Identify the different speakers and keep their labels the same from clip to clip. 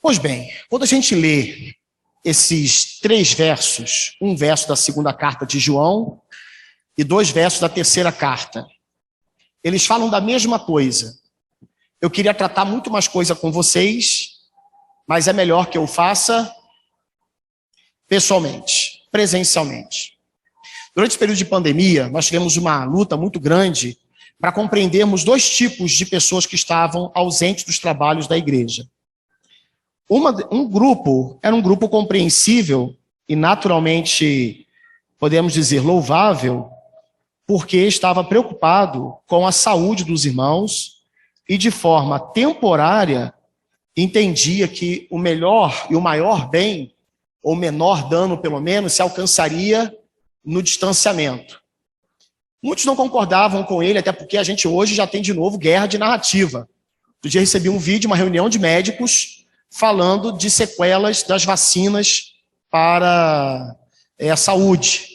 Speaker 1: Pois bem, quando a gente lê esses 3 versos, um verso da segunda carta de João e 2 versos da terceira carta, eles falam da mesma coisa. Eu queria tratar muito mais coisa com vocês, mas é melhor que eu faça pessoalmente, presencialmente. Durante o período de pandemia, nós tivemos uma luta muito grande para compreendermos 2 tipos de pessoas que estavam ausentes dos trabalhos da igreja. Um grupo era um grupo compreensível e naturalmente, podemos dizer, louvável, porque estava preocupado com a saúde dos irmãos e de forma temporária entendia que o melhor e o maior bem, ou menor dano pelo menos, se alcançaria no distanciamento. Muitos não concordavam com ele, até porque a gente hoje já tem de novo guerra de narrativa. Outro dia recebi um vídeo, uma reunião de médicos, falando de sequelas das vacinas para a saúde.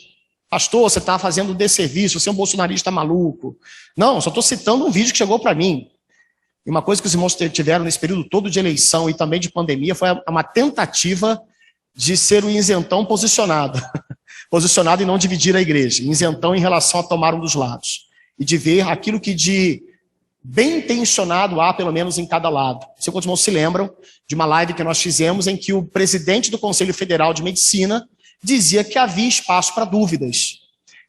Speaker 1: Pastor, você está fazendo um desserviço, você é um bolsonarista maluco. Não, só estou citando um vídeo que chegou para mim. E uma coisa que os irmãos tiveram nesse período todo de eleição e também de pandemia foi uma tentativa de ser um isentão posicionado. Posicionado em não dividir a igreja. Isentão em relação a tomar um dos lados. E de ver aquilo que de bem intencionado há, pelo menos, em cada lado. Se os irmãos se lembram de uma live que nós fizemos em que o presidente do Conselho Federal de Medicina dizia que havia espaço para dúvidas.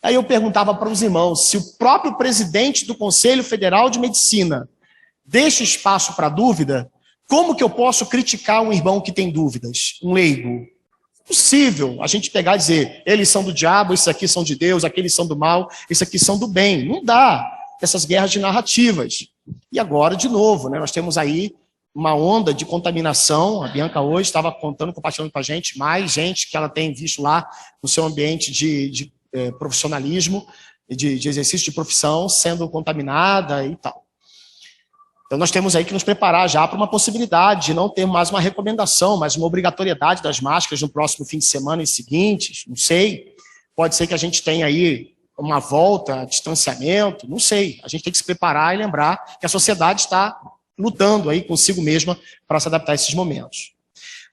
Speaker 1: Aí eu perguntava para os irmãos, se o próprio presidente do Conselho Federal de Medicina deixa espaço para dúvida, como que eu posso criticar um irmão que tem dúvidas? Um leigo? Possível a gente pegar e dizer, eles são do diabo, esses aqui são de Deus, aqueles são do mal, esses aqui são do bem. Não dá. Essas guerras de narrativas. E agora, de novo, nós temos aí uma onda de contaminação. A Bianca hoje estava compartilhando com a gente, mais gente que ela tem visto lá no seu ambiente de profissionalismo, de exercício de profissão, sendo contaminada e tal. Então nós temos aí que nos preparar já para uma possibilidade de não ter mais uma recomendação, mas uma obrigatoriedade das máscaras no próximo fim de semana e seguintes, não sei. Pode ser que a gente tenha aí uma volta, distanciamento, não sei. A gente tem que se preparar e lembrar que a sociedade está lutando aí consigo mesma para se adaptar a esses momentos.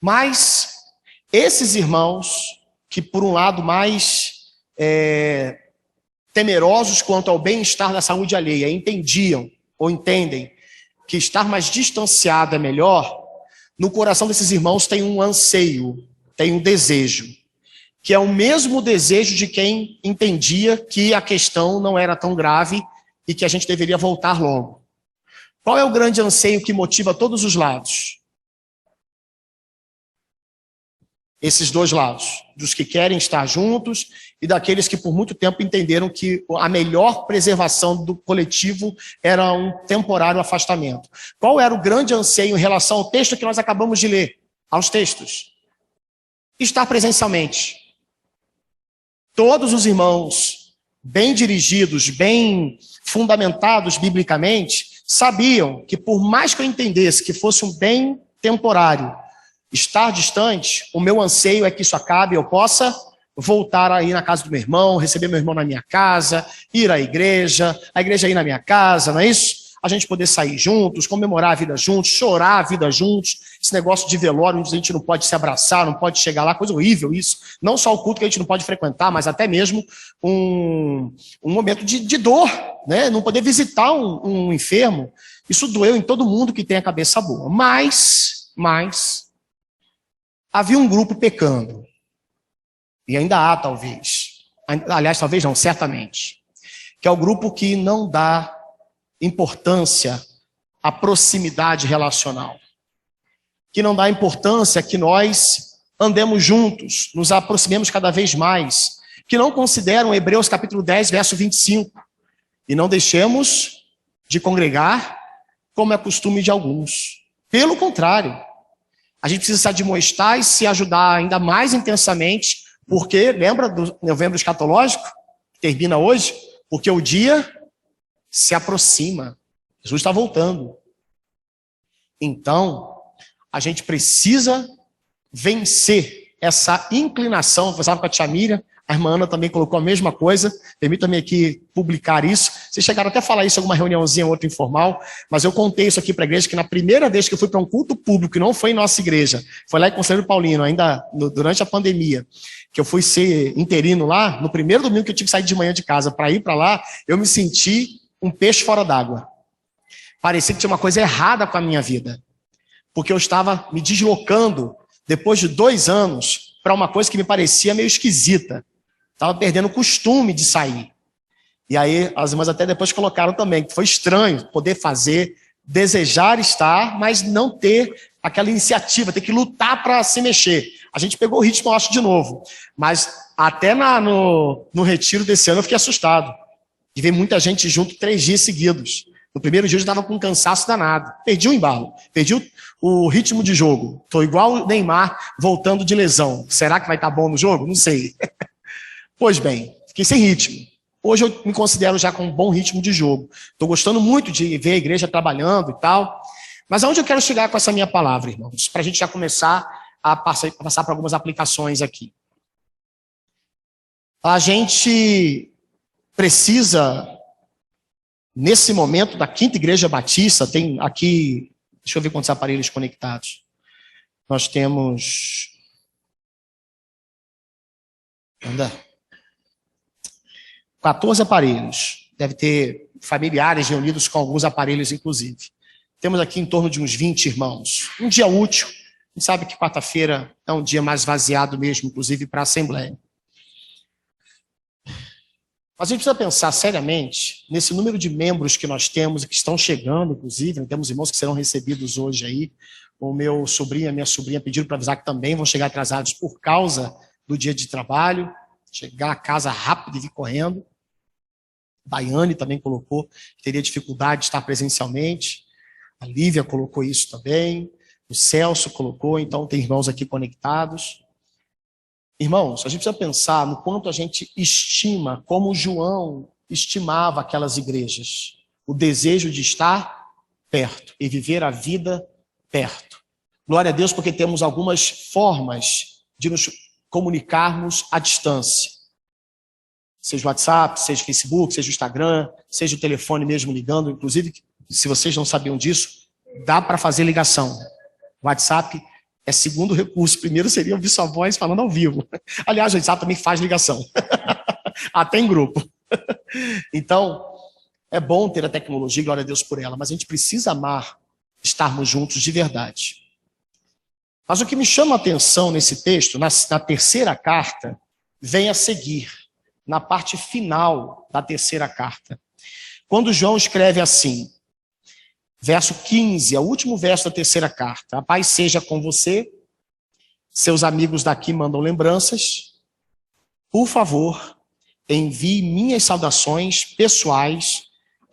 Speaker 1: Mas esses irmãos que, por um lado, mais temerosos quanto ao bem-estar da saúde alheia, entendiam ou entendem que estar mais distanciado é melhor, no coração desses irmãos tem um anseio, tem um desejo, que é o mesmo desejo de quem entendia que a questão não era tão grave e que a gente deveria voltar logo. Qual é o grande anseio que motiva todos os lados? Esses 2 lados, dos que querem estar juntos e daqueles que por muito tempo entenderam que a melhor preservação do coletivo era um temporário afastamento. Qual era o grande anseio em relação ao texto que nós acabamos de ler? Aos textos. Estar presencialmente. Todos os irmãos, bem dirigidos, bem fundamentados biblicamente, sabiam que por mais que eu entendesse que fosse um bem temporário, estar distante, o meu anseio é que isso acabe, eu possa voltar aí na casa do meu irmão, receber meu irmão na minha casa, ir à igreja, a igreja ir na minha casa, não é isso? A gente poder sair juntos, comemorar a vida juntos, chorar a vida juntos, esse negócio de velório onde a gente não pode se abraçar, não pode chegar lá, coisa horrível isso. Não só o culto que a gente não pode frequentar, mas até mesmo um momento de dor, né? Não poder visitar um enfermo. Isso doeu em todo mundo que tem a cabeça boa. Mas havia um grupo pecando. E ainda há, talvez. Aliás, talvez não, certamente. Que é o grupo que não dá importância à proximidade relacional. Que não dá importância que nós andemos juntos, nos aproximemos cada vez mais. Que não consideram Hebreus capítulo 10, verso 25. E não deixemos de congregar como é costume de alguns. Pelo contrário, a gente precisa se admoestar e se ajudar ainda mais intensamente, porque, lembra do novembro escatológico, que termina hoje? Porque o dia se aproxima. Jesus está voltando. Então, a gente precisa vencer essa inclinação, eu conversava com a tia Miriam, A irmã Ana também colocou a mesma coisa. Permita-me aqui publicar isso. Vocês chegaram até a falar isso em alguma reuniãozinha, outra informal, mas eu contei isso aqui para a igreja, que na primeira vez que eu fui para um culto público, e não foi em nossa igreja, foi lá em Conselheiro Paulino, ainda durante a pandemia, que eu fui ser interino lá, no primeiro domingo que eu tive que sair de manhã de casa para ir para lá, eu me senti um peixe fora d'água. Parecia que tinha uma coisa errada com a minha vida, porque eu estava me deslocando, depois de 2 anos, para uma coisa que me parecia meio esquisita. Estava perdendo o costume de sair. E aí, as irmãs até depois colocaram também, que foi estranho poder fazer, desejar estar, mas não ter aquela iniciativa, ter que lutar para se mexer. A gente pegou o ritmo, eu acho, de novo. Mas até no retiro desse ano eu fiquei assustado. De ver muita gente junto 3 dias seguidos. No primeiro dia eu estava com um cansaço danado. Perdi o embalo, perdi o ritmo de jogo. Estou igual o Neymar voltando de lesão. Será que vai estar bom no jogo? Não sei. Pois bem, fiquei sem ritmo. Hoje eu me considero já com um bom ritmo de jogo. Estou gostando muito de ver a igreja trabalhando e tal. Mas aonde eu quero chegar com essa minha palavra, irmãos? Para a gente já começar a passar por algumas aplicações aqui. A gente precisa, nesse momento da 5ª Igreja Batista, tem aqui, deixa eu ver quantos aparelhos conectados. Nós temos... Anda... 14 aparelhos. Deve ter familiares reunidos com alguns aparelhos, inclusive. Temos aqui em torno de uns 20 irmãos. Um dia útil. A gente sabe que quarta-feira é um dia mais vaziado mesmo, inclusive para a Assembleia. Mas a gente precisa pensar seriamente nesse número de membros que nós temos e que estão chegando, inclusive. Temos irmãos que serão recebidos hoje aí. O meu sobrinho e a minha sobrinha pediram para avisar que também vão chegar atrasados por causa do dia de trabalho. Chegar a casa rápido e vir correndo. Daiane também colocou que teria dificuldade de estar presencialmente. A Lívia colocou isso também. O Celso colocou, então tem irmãos aqui conectados. Irmãos, a gente precisa pensar no quanto a gente estima, como João estimava aquelas igrejas. O desejo de estar perto e viver a vida perto. Glória a Deus, porque temos algumas formas de nos comunicarmos à distância. Seja o WhatsApp, seja o Facebook, seja o Instagram, seja o telefone mesmo ligando. Inclusive, se vocês não sabiam disso, dá para fazer ligação. O WhatsApp é segundo recurso. Primeiro seria ouvir sua voz falando ao vivo. Aliás, o WhatsApp também faz ligação. Até em grupo. Então, é bom ter a tecnologia, glória a Deus por ela, mas a gente precisa amar estarmos juntos de verdade. Mas o que me chama a atenção nesse texto, na 3ª carta, vem a seguir, na parte final da 3ª carta. Quando João escreve assim, verso 15, é o último verso da 3ª carta. A paz seja com você, seus amigos daqui mandam lembranças. Por favor, envie minhas saudações pessoais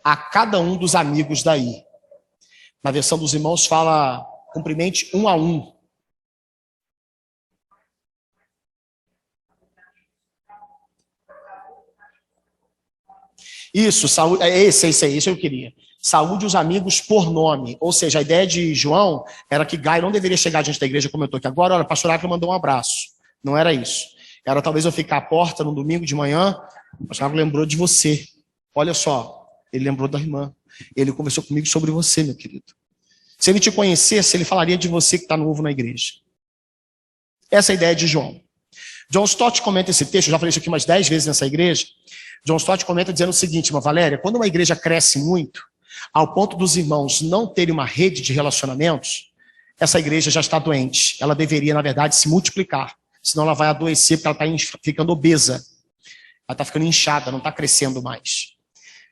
Speaker 1: a cada um dos amigos daí. Na versão dos irmãos fala, cumprimente 1 a 1. Isso, saúde, esse eu queria. Saúde os amigos por nome. Ou seja, a ideia de João era que Gaio não deveria chegar diante da igreja como eu estou aqui agora. Olha, o pastor Ávila mandou um abraço. Não era isso. Era talvez eu ficar à porta no domingo de manhã, o pastor Ávila lembrou de você. Olha só, ele lembrou da irmã. Ele conversou comigo sobre você, meu querido. Se ele te conhecesse, ele falaria de você que está novo na igreja. Essa é a ideia de João. John Stott comenta esse texto, eu já falei isso aqui umas 10 vezes nessa igreja. John Stott comenta dizendo o seguinte, irmã Valéria, quando uma igreja cresce muito, ao ponto dos irmãos não terem uma rede de relacionamentos, essa igreja já está doente. Ela deveria, na verdade, se multiplicar. Senão ela vai adoecer porque ela está ficando obesa. Ela está ficando inchada, não está crescendo mais.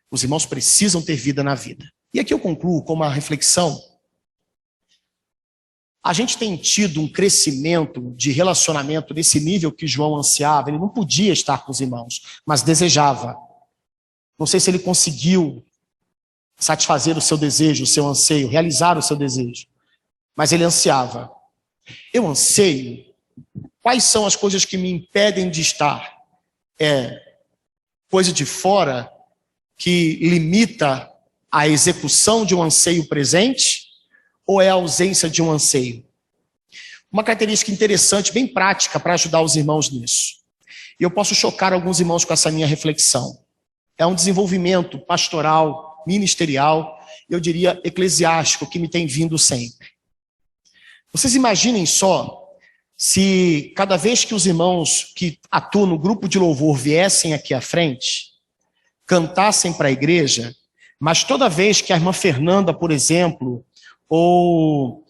Speaker 1: Os irmãos precisam ter vida na vida. E aqui eu concluo com uma reflexão. A gente tem tido um crescimento de relacionamento nesse nível que João ansiava. Ele não podia estar com os irmãos, mas desejava. Não sei se ele conseguiu satisfazer o seu desejo, o seu anseio, realizar o seu desejo. Mas ele ansiava. Eu anseio. Quais são as coisas que me impedem de estar? É coisa de fora que limita a execução de um anseio presente? Ou é a ausência de um anseio? Uma característica interessante, bem prática, para ajudar os irmãos nisso. E eu posso chocar alguns irmãos com essa minha reflexão. É um desenvolvimento pastoral, ministerial, eu diria eclesiástico, que me tem vindo sempre. Vocês imaginem só se cada vez que os irmãos que atuam no grupo de louvor viessem aqui à frente, cantassem para a igreja, mas toda vez que a irmã Fernanda, por exemplo, ou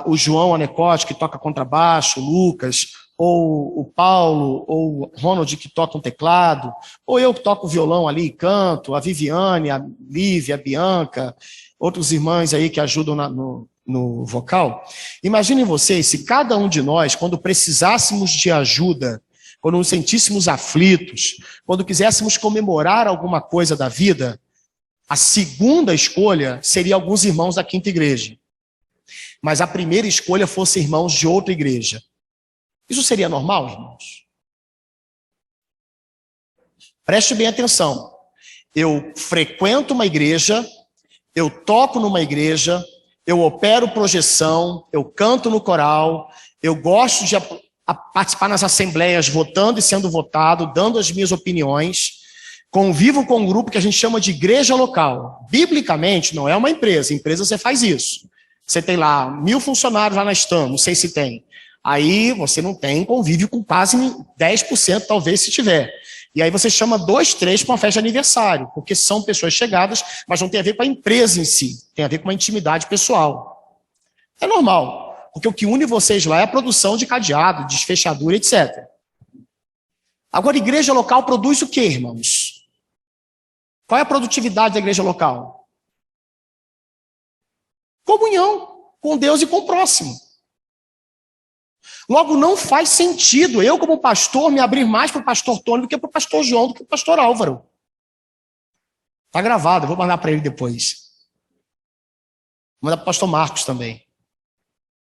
Speaker 1: o João Anecote, que toca contrabaixo, o Lucas, ou o Paulo, ou o Ronald, que toca um teclado, ou eu que toco violão ali e canto, a Viviane, a Lívia, a Bianca, outros irmãos aí que ajudam no vocal. Imaginem vocês, se cada um de nós, quando precisássemos de ajuda, quando nos sentíssemos aflitos, quando quiséssemos comemorar alguma coisa da vida, a segunda escolha seria alguns irmãos da quinta igreja. Mas a primeira escolha fosse irmãos de outra igreja. Isso seria normal, irmãos? Preste bem atenção. Eu frequento uma igreja, eu toco numa igreja, eu opero projeção, eu canto no coral, eu gosto de participar nas assembleias, votando e sendo votado, dando as minhas opiniões, convivo com um grupo que a gente chama de igreja local. Biblicamente, não é uma empresa. Empresa você faz isso. Você tem lá 1000 funcionários lá na STAM, não sei se tem. Aí você não tem convívio com quase 10%, talvez, se tiver. E aí você chama 2, 3 para uma festa de aniversário, porque são pessoas chegadas, mas não tem a ver com a empresa em si, tem a ver com uma intimidade pessoal. É normal, porque o que une vocês lá é a produção de cadeado, de fechadura, etc. Agora, a igreja local produz o quê, irmãos? Qual é a produtividade da igreja local? Comunhão com Deus e com o próximo. Logo, não faz sentido eu, como pastor, me abrir mais para o pastor Tony do que para o pastor João, do que para o pastor Álvaro. Está gravado, eu vou mandar para ele depois. Vou mandar para o pastor Marcos também.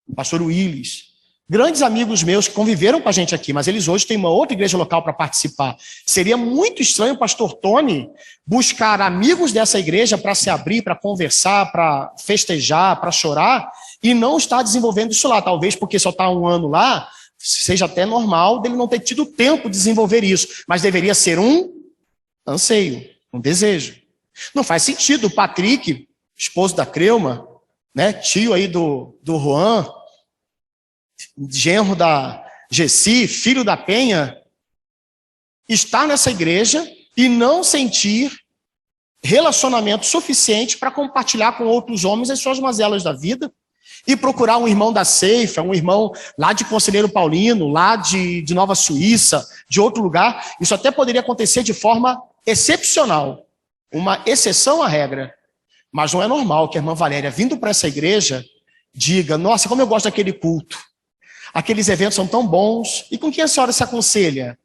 Speaker 1: O pastor Willis. Grandes amigos meus que conviveram com a gente aqui, mas eles hoje têm uma outra igreja local para participar. Seria muito estranho o pastor Tony buscar amigos dessa igreja para se abrir, para conversar, para festejar, para chorar, e não estar desenvolvendo isso lá. Talvez porque só está 1 ano lá, seja até normal dele não ter tido tempo de desenvolver isso. Mas deveria ser um anseio, um desejo. Não faz sentido o Patrick, esposo da Creuma, né, tio aí do Juan, genro da Gessi, filho da Penha, estar nessa igreja e não sentir relacionamento suficiente para compartilhar com outros homens as suas mazelas da vida e procurar um irmão da Ceifa, um irmão lá de Conselheiro Paulino, lá de Nova Suíça, de outro lugar. Isso até poderia acontecer de forma excepcional, uma exceção à regra. Mas não é normal que a irmã Valéria, vindo para essa igreja, diga: nossa, como eu gosto daquele culto. Aqueles eventos são tão bons. E com quem a senhora se aconselha?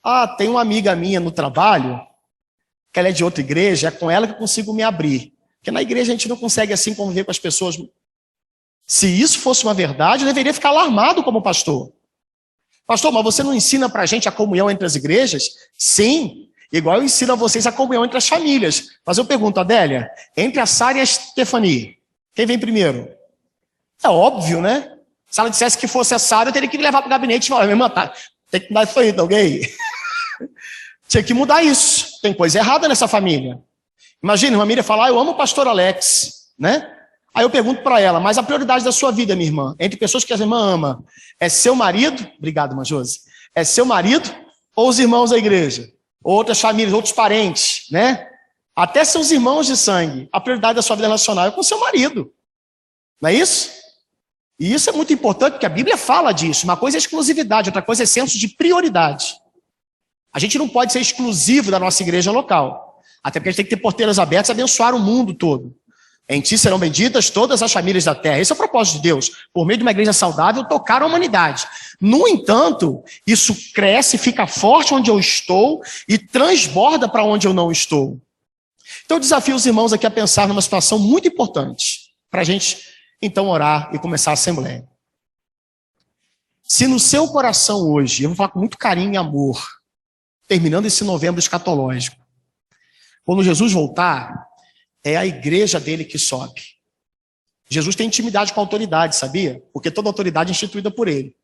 Speaker 1: Ah, tem uma amiga minha no trabalho, que ela é de outra igreja, é com ela que eu consigo me abrir. Porque na igreja a gente não consegue assim conviver com as pessoas. Se isso fosse uma verdade, eu deveria ficar alarmado como pastor. Pastor, mas você não ensina para a gente a comunhão entre as igrejas? Sim, igual eu ensino a vocês a comunhão entre as famílias. Mas eu pergunto, Adélia, entre a Sara e a Stephanie, quem vem primeiro? É óbvio, né? Se ela dissesse que fosse a Sara, eu teria que levar para o gabinete e falar: minha irmã, tá, tem que mudar isso aí, tá ok? Tinha que mudar isso. Tem coisa errada nessa família. Imagina, uma Miriam falar: eu amo o pastor Alex, né? Aí eu pergunto para ela: mas a prioridade da sua vida, minha irmã, entre pessoas que a irmã ama, é seu marido? Obrigado, irmã Josi. É seu marido ou os irmãos da igreja? Ou outras famílias, outros parentes, né? Até seus irmãos de sangue. A prioridade da sua vida relacional é com seu marido. Não é isso? E isso é muito importante, porque a Bíblia fala disso. Uma coisa é exclusividade, outra coisa é senso de prioridade. A gente não pode ser exclusivo da nossa igreja local. Até porque a gente tem que ter porteiras abertas e abençoar o mundo todo. Em ti serão benditas todas as famílias da terra. Esse é o propósito de Deus. Por meio de uma igreja saudável, tocar a humanidade. No entanto, isso cresce, fica forte onde eu estou e transborda para onde eu não estou. Então eu desafio os irmãos aqui a pensar numa situação muito importante para a gente então orar e começar a assembleia. Se no seu coração hoje, eu vou falar com muito carinho e amor, terminando esse novembro escatológico, quando Jesus voltar, é a igreja dele que sobe. Jesus tem intimidade com a autoridade, sabia? Porque toda autoridade é instituída por ele.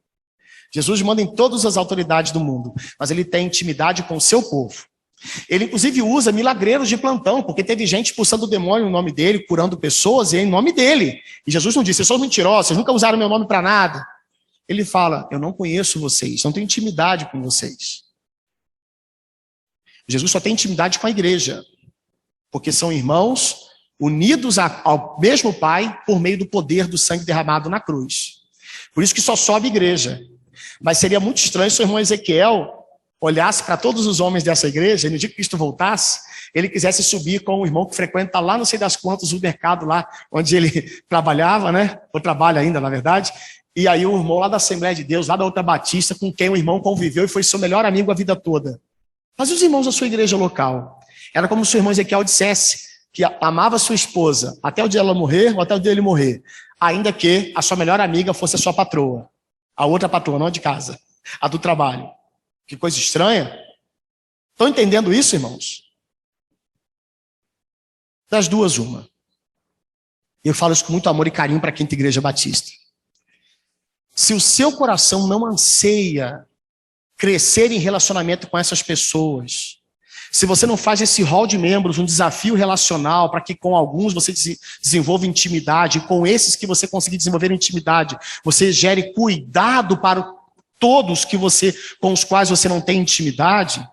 Speaker 1: Jesus manda em todas as autoridades do mundo, mas ele tem intimidade com o seu povo. Ele, inclusive, usa milagreiros de plantão, porque teve gente expulsando o demônio no nome dele, curando pessoas, e é em nome dele. E Jesus não disse, vocês são mentirosos, vocês nunca usaram meu nome para nada. Ele fala, eu não conheço vocês, não tenho intimidade com vocês. Jesus só tem intimidade com a igreja, porque são irmãos unidos ao mesmo Pai por meio do poder do sangue derramado na cruz. Por isso que só sobe igreja. Mas seria muito estranho se o irmão Ezequiel olhasse para todos os homens dessa igreja, e no dia que Cristo voltasse, ele quisesse subir com o irmão que frequenta lá, não sei das quantas, o mercado lá, onde ele trabalhava, né? Ou trabalha ainda, na verdade. E aí o irmão lá da Assembleia de Deus, lá da outra Batista, com quem o irmão conviveu e foi seu melhor amigo a vida toda. Mas os irmãos da sua igreja local? Era como se o irmão Ezequiel dissesse que amava sua esposa até o dia dela morrer ou até o dia dele morrer, ainda que a sua melhor amiga fosse a sua patroa. A outra patroa, não a de casa, a do trabalho. Que coisa estranha. Estão entendendo isso, irmãos? Das duas, uma. Eu falo isso com muito amor e carinho para a Quinta Igreja Batista. Se o seu coração não anseia crescer em relacionamento com essas pessoas, se você não faz esse rol de membros, um desafio relacional, para que com alguns você desenvolva intimidade, e com esses que você conseguir desenvolver intimidade, você gere cuidado para todos com os quais você não tem intimidade,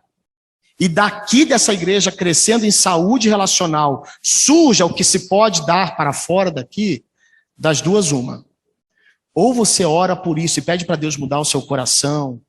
Speaker 1: e daqui dessa igreja crescendo em saúde relacional, surja o que se pode dar para fora daqui, das duas uma. Ou você ora por isso e pede para Deus mudar o seu coração,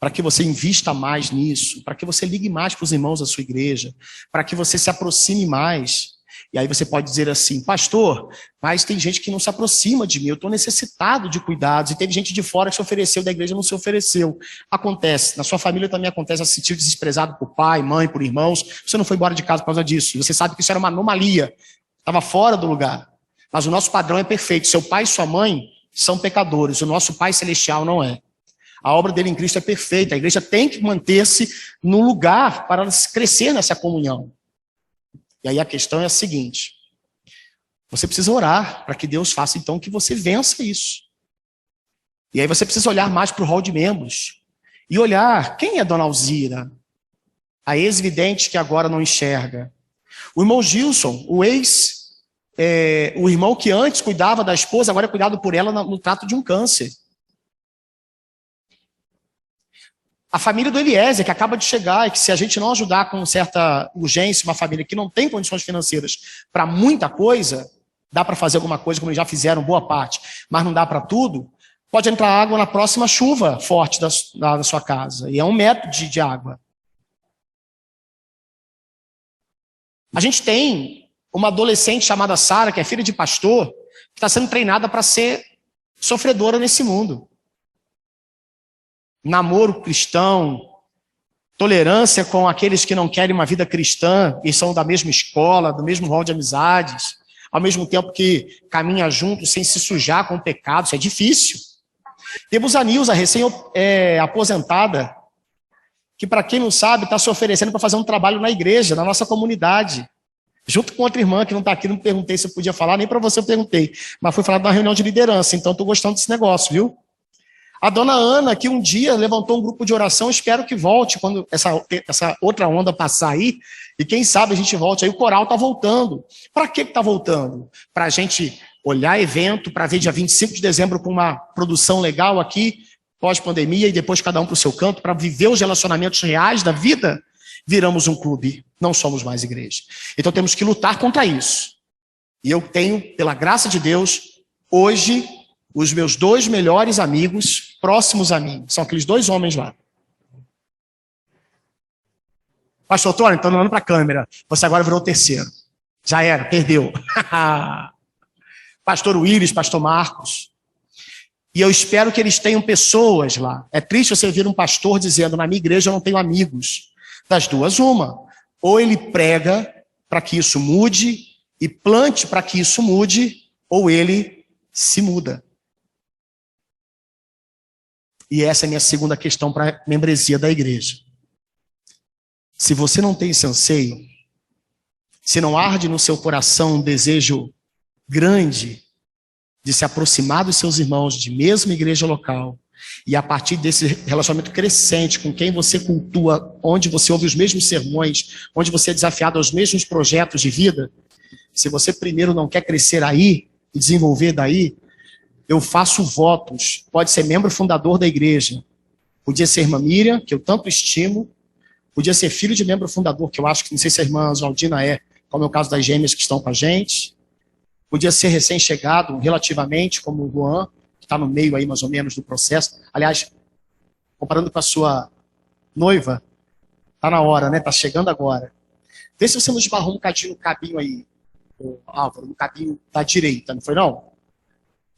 Speaker 1: para que você invista mais nisso, para que você ligue mais para os irmãos da sua igreja, para que você se aproxime mais. E aí você pode dizer assim, pastor, mas tem gente que não se aproxima de mim, eu estou necessitado de cuidados, e teve gente de fora que se ofereceu, da igreja não se ofereceu. Acontece, na sua família também acontece, se sentir desprezado por pai, mãe, por irmãos, você não foi embora de casa por causa disso, e você sabe que isso era uma anomalia, estava fora do lugar. Mas o nosso padrão é perfeito, seu pai e sua mãe são pecadores, o nosso Pai Celestial não é. A obra dele em Cristo é perfeita, a igreja tem que manter-se no lugar para crescer nessa comunhão. E aí a questão é a seguinte, você precisa orar para que Deus faça então que você vença isso. E aí você precisa olhar mais para o rol de membros, e olhar, quem é Dona Alzira? A ex-vidente que agora não enxerga. O irmão Gilson, o irmão que antes cuidava da esposa, agora é cuidado por ela no trato de um câncer. A família do Eliezer, que acaba de chegar, e que se a gente não ajudar com certa urgência, uma família que não tem condições financeiras para muita coisa, dá para fazer alguma coisa, como eles já fizeram, boa parte, mas não dá para tudo, pode entrar água na próxima chuva forte da sua casa. E é um método de água. A gente tem uma adolescente chamada Sara, que é filha de pastor, que está sendo treinada para ser sofredora nesse mundo. Namoro cristão, tolerância com aqueles que não querem uma vida cristã e são da mesma escola, do mesmo rol de amizades, ao mesmo tempo que caminha junto sem se sujar com o pecado, isso é difícil. Temos a Nilza, recém-aposentada, que para quem não sabe, está se oferecendo para fazer um trabalho na igreja, na nossa comunidade. Junto com outra irmã que não está aqui, não perguntei se eu podia falar, nem para você eu perguntei, mas foi falado na reunião de liderança, então estou gostando desse negócio, viu? A dona Ana, que um dia levantou um grupo de oração, espero que volte quando essa outra onda passar aí, e quem sabe a gente volte aí, o coral está voltando. Para que está voltando? Para a gente olhar evento, para ver dia 25 de dezembro com uma produção legal aqui, pós-pandemia, e depois cada um para o seu canto, para viver os relacionamentos reais da vida? Viramos um clube, não somos mais igreja. Então temos que lutar contra isso. E eu tenho, pela graça de Deus, hoje, os meus 2 melhores amigos, próximos a mim, são aqueles 2 homens lá. Pastor Tony, estou olhando para a câmera, você agora virou o terceiro. Já era, perdeu. Pastor Willis, Pastor Marcos. E eu espero que eles tenham pessoas lá. É triste você ver um pastor dizendo, na minha igreja eu não tenho amigos. Das duas, uma. Ou ele prega para que isso mude e plante para que isso mude, ou ele se muda. E essa é a minha segunda questão para a membresia da igreja. Se você não tem esse anseio, se não arde no seu coração um desejo grande de se aproximar dos seus irmãos de mesma igreja local, E a partir desse relacionamento crescente, com quem você cultua, onde você ouve os mesmos sermões, onde você é desafiado aos mesmos projetos de vida, se você primeiro não quer crescer aí e desenvolver daí, eu faço votos. Pode ser membro fundador da igreja, podia ser irmã Miriam, que eu tanto estimo, podia ser filho de membro fundador, que eu acho que, não sei se a irmã Oswaldina é, como é o caso das gêmeas que estão com a gente, podia ser recém-chegado, relativamente, como o Juan, que está no meio aí, mais ou menos, do processo. Aliás, comparando com a sua noiva, está na hora, né? Está chegando agora. Vê se você não esbarrou um bocadinho no cabinho aí, Álvaro, no cabinho da direita, não foi não?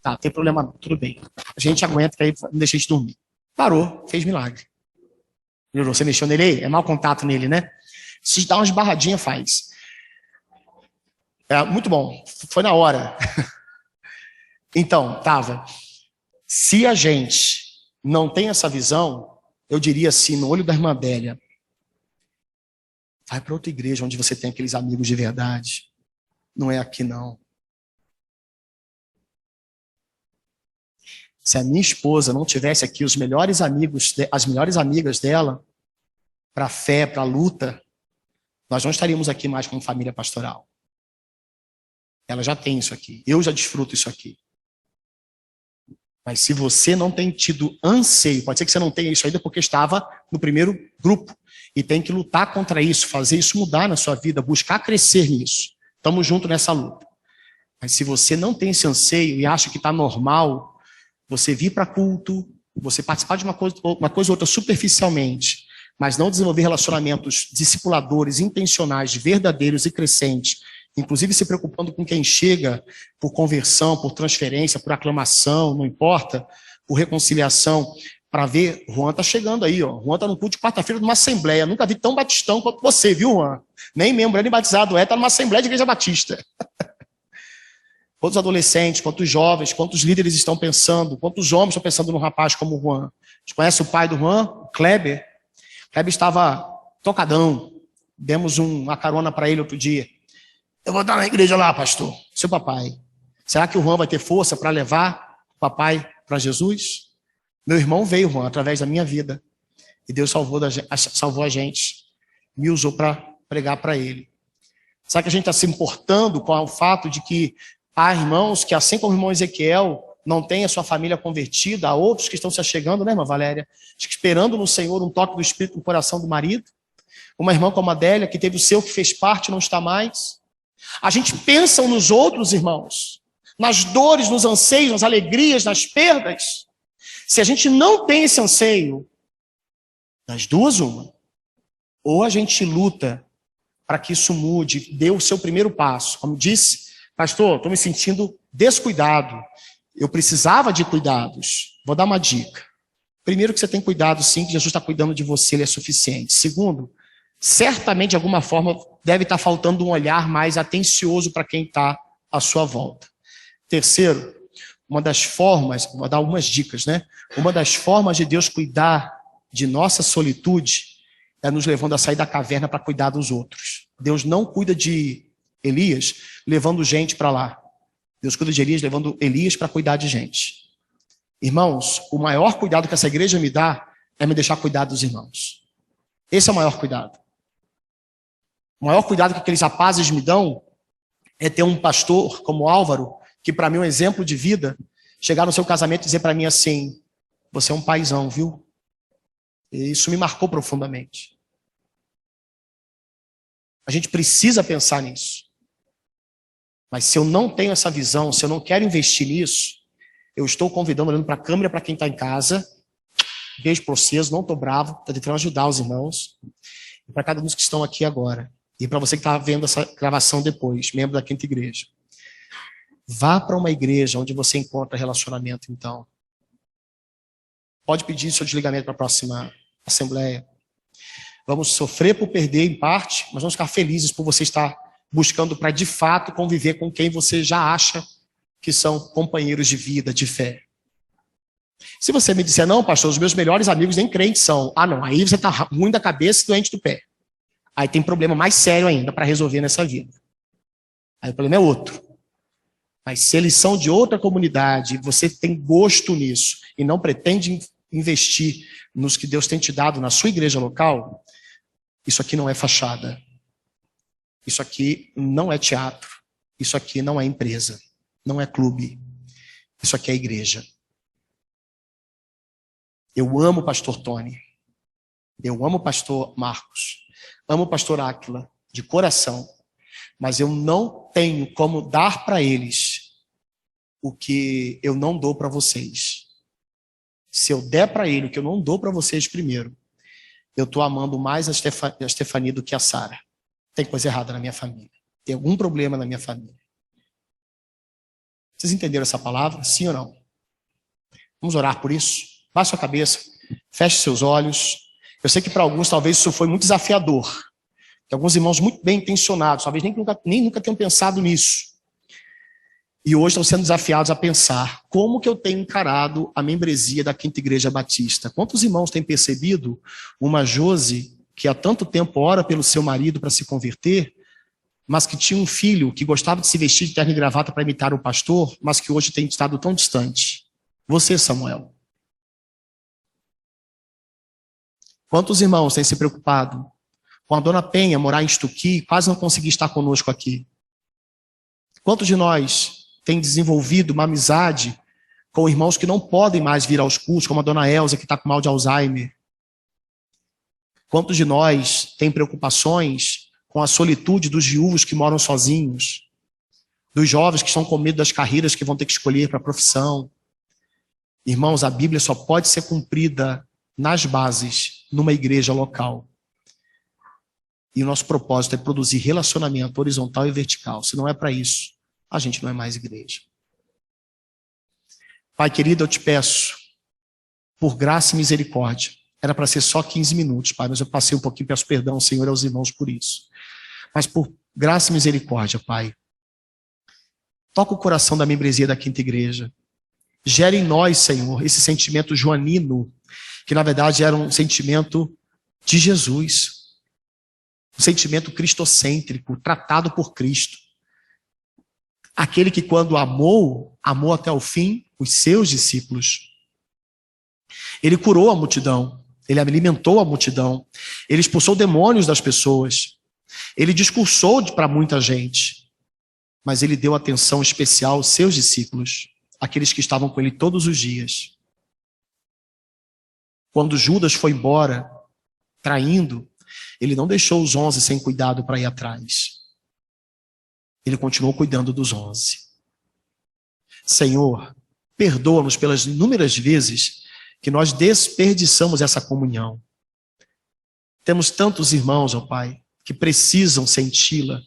Speaker 1: Tá, não tem problema não, tudo bem. A gente aguenta, que aí não deixa a gente dormir. Parou, fez milagre. Você mexeu nele aí? É mau contato nele, né? Se dá umas barradinhas, faz. Muito bom, foi na hora. Então, tava. Se a gente não tem essa visão, eu diria assim, no olho da irmã Adélia, vai para outra igreja onde você tem aqueles amigos de verdade. Não é aqui, não. Se a minha esposa não tivesse aqui os melhores amigos, as melhores amigas dela, para a fé, para a luta, nós não estaríamos aqui mais como família pastoral. Ela já tem isso aqui. Eu já desfruto isso aqui. Mas se você não tem tido anseio, pode ser que você não tenha isso ainda porque estava no primeiro grupo. E tem que lutar contra isso, fazer isso mudar na sua vida, buscar crescer nisso. Estamos juntos nessa luta. Mas se você não tem esse anseio e acha que está normal, você vir para culto, você participar de uma coisa ou outra superficialmente, mas não desenvolver relacionamentos discipuladores, intencionais, verdadeiros e crescentes, inclusive se preocupando com quem chega por conversão, por transferência, por aclamação, não importa, por reconciliação, para ver, Juan tá chegando aí, ó. Juan tá no culto de quarta-feira numa assembleia, nunca vi tão batistão quanto você, viu, Juan? Nem membro, nem batizado tá numa assembleia de igreja batista. Quantos adolescentes, quantos jovens, quantos líderes estão pensando, quantos homens estão pensando num rapaz como o Juan? A gente conhece o pai do Juan, o Kleber? O Kleber estava tocadão, demos uma carona para ele outro dia. Eu vou dar na igreja lá, pastor, seu papai. Será que o Juan vai ter força para levar o papai para Jesus? Meu irmão veio, Juan, através da minha vida. E Deus salvou a gente. Me usou para pregar para ele. Será que a gente está se importando com o fato de que há irmãos que, assim como o irmão Ezequiel, não tem a sua família convertida, há outros que estão se achegando, né, irmã Valéria? Esperando no Senhor um toque do Espírito no coração do marido. Uma irmã como a Adélia, que teve o seu, que fez parte, não está mais. A gente pensa nos outros, irmãos, nas dores, nos anseios, nas alegrias, nas perdas. Se a gente não tem esse anseio, das duas, uma. Ou a gente luta para que isso mude, dê o seu primeiro passo. Como disse, pastor, estou me sentindo descuidado. Eu precisava de cuidados. Vou dar uma dica. Primeiro, que você tem cuidado, sim, que Jesus está cuidando de você, ele é suficiente. Segundo, certamente, de alguma forma, deve estar faltando um olhar mais atencioso para quem está à sua volta. Terceiro, uma das formas, vou dar algumas dicas, né? Uma das formas de Deus cuidar de nossa solitude é nos levando a sair da caverna para cuidar dos outros. Deus não cuida de Elias levando gente para lá. Deus cuida de Elias levando Elias para cuidar de gente. Irmãos, o maior cuidado que essa igreja me dá é me deixar cuidar dos irmãos. Esse é o maior cuidado. O maior cuidado que aqueles rapazes me dão é ter um pastor como Álvaro, que para mim é um exemplo de vida, chegar no seu casamento e dizer para mim assim, você é um paizão, viu? E isso me marcou profundamente. A gente precisa pensar nisso. Mas se eu não tenho essa visão, se eu não quero investir nisso, eu estou convidando, olhando para a câmera, para quem está em casa, beijo para vocês, não estou bravo, estou tentando ajudar os irmãos, e para cada um dos que estão aqui agora, e para você que está vendo essa gravação depois, membro da Quinta Igreja. Vá para uma igreja onde você encontra relacionamento, então. Pode pedir seu desligamento para a próxima assembleia. Vamos sofrer por perder em parte, mas vamos ficar felizes por você estar buscando para, de fato, conviver com quem você já acha que são companheiros de vida, de fé. Se você me disser, não, pastor, os meus melhores amigos nem crentes são. Ah, não, aí você está ruim da cabeça e doente do pé. Aí tem problema mais sério ainda para resolver nessa vida. Aí o problema é outro. Mas se eles são de outra comunidade, você tem gosto nisso e não pretende investir nos que Deus tem te dado na sua igreja local, isso aqui não é fachada. Isso aqui não é teatro. Isso aqui não é empresa. Não é clube. Isso aqui é igreja. Eu amo o pastor Tony. Eu amo o pastor Marcos. Amo o pastor Áquila, de coração. Mas eu não tenho como dar para eles o que eu não dou para vocês. Se eu der para ele o que eu não dou para vocês primeiro, eu estou amando mais a Stefania do que a Sara. Tem coisa errada na minha família. Tem algum problema na minha família. Vocês entenderam essa palavra? Sim ou não? Vamos orar por isso? Baixe sua cabeça, feche seus olhos. Eu sei que para alguns talvez isso foi muito desafiador. Tem alguns irmãos muito bem intencionados, talvez nem nunca tenham pensado nisso. E hoje estão sendo desafiados a pensar como que eu tenho encarado a membresia da Quinta Igreja Batista. Quantos irmãos têm percebido uma Josi que há tanto tempo ora pelo seu marido para se converter, mas que tinha um filho que gostava de se vestir de terno e gravata para imitar o pastor, mas que hoje tem estado tão distante? Você, Samuel. Quantos irmãos têm se preocupado com a dona Penha morar em Estuqui e quase não conseguir estar conosco aqui? Quantos de nós tem desenvolvido uma amizade com irmãos que não podem mais vir aos cultos, como a dona Elza, que está com mal de Alzheimer? Quantos de nós tem preocupações com a solitude dos viúvos que moram sozinhos, dos jovens que estão com medo das carreiras que vão ter que escolher para a profissão? Irmãos, a Bíblia só pode ser cumprida nas bases, numa igreja local. E o nosso propósito é produzir relacionamento horizontal e vertical. Se não é para isso, a gente não é mais igreja. Pai querido, eu te peço, por graça e misericórdia, era para ser só 15 minutos, Pai, mas eu passei um pouquinho, peço perdão, Senhor, aos irmãos por isso. Mas por graça e misericórdia, Pai, toca o coração da membresia da Quinta Igreja. Gere em nós, Senhor, esse sentimento joanino, que na verdade era um sentimento de Jesus. Um sentimento cristocêntrico, tratado por Cristo. Aquele que quando amou, amou até o fim os seus discípulos. Ele curou a multidão, ele alimentou a multidão, ele expulsou demônios das pessoas, ele discursou para muita gente, mas ele deu atenção especial aos seus discípulos, aqueles que estavam com ele todos os dias. Quando Judas foi embora, traindo, ele não deixou os 11 sem cuidado para ir atrás. Ele continuou cuidando dos 11. Senhor, perdoa-nos pelas inúmeras vezes que nós desperdiçamos essa comunhão. Temos tantos irmãos, ó Pai, que precisam senti-la.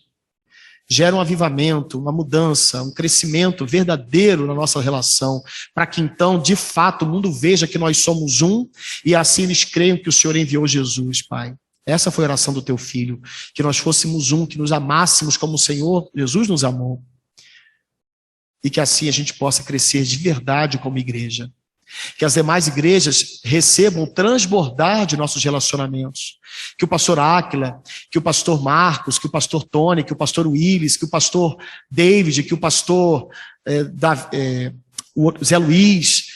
Speaker 1: Gera um avivamento, uma mudança, um crescimento verdadeiro na nossa relação, para que então, de fato, o mundo veja que nós somos um e assim eles creiam que o Senhor enviou Jesus, Pai. Essa foi a oração do teu filho, que nós fôssemos um, que nos amássemos como o Senhor Jesus nos amou. E que assim a gente possa crescer de verdade como igreja. Que as demais igrejas recebam o transbordar de nossos relacionamentos. Que o pastor Áquila, que o pastor Marcos, que o pastor Tony, que o pastor Willis, que o pastor David, que o pastor Zé Luiz,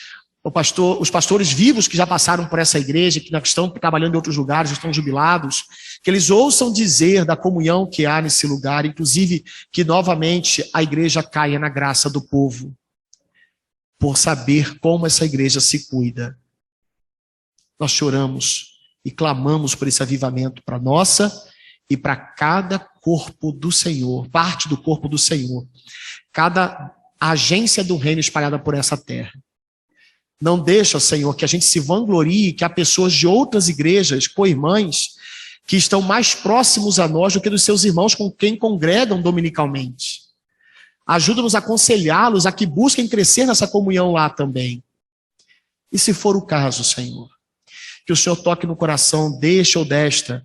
Speaker 1: os pastores vivos que já passaram por essa igreja, que estão trabalhando em outros lugares, estão jubilados, que eles ouçam dizer da comunhão que há nesse lugar, inclusive que novamente a igreja caia na graça do povo, por saber como essa igreja se cuida. Nós choramos e clamamos por esse avivamento para nossa e para cada corpo do Senhor, parte do corpo do Senhor, cada agência do reino espalhada por essa terra. Não deixa, Senhor, que a gente se vanglorie, que há pessoas de outras igrejas, co-irmãs, que estão mais próximos a nós do que dos seus irmãos com quem congregam dominicalmente. Ajuda-nos a aconselhá-los a que busquem crescer nessa comunhão lá também. E se for o caso, Senhor, que o Senhor toque no coração deste ou desta,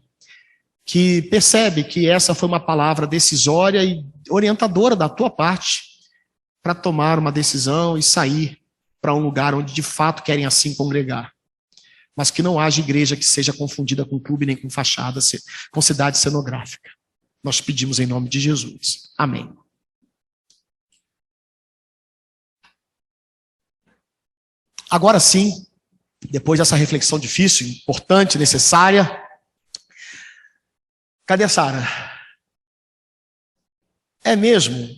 Speaker 1: que percebe que essa foi uma palavra decisória e orientadora da tua parte, para tomar uma decisão e sair para um lugar onde de fato querem assim congregar. Mas que não haja igreja que seja confundida com clube nem com fachada, com cidade cenográfica. Nós pedimos em nome de Jesus. Amém. Agora sim, depois dessa reflexão difícil, importante, necessária. Cadê a Sara? É mesmo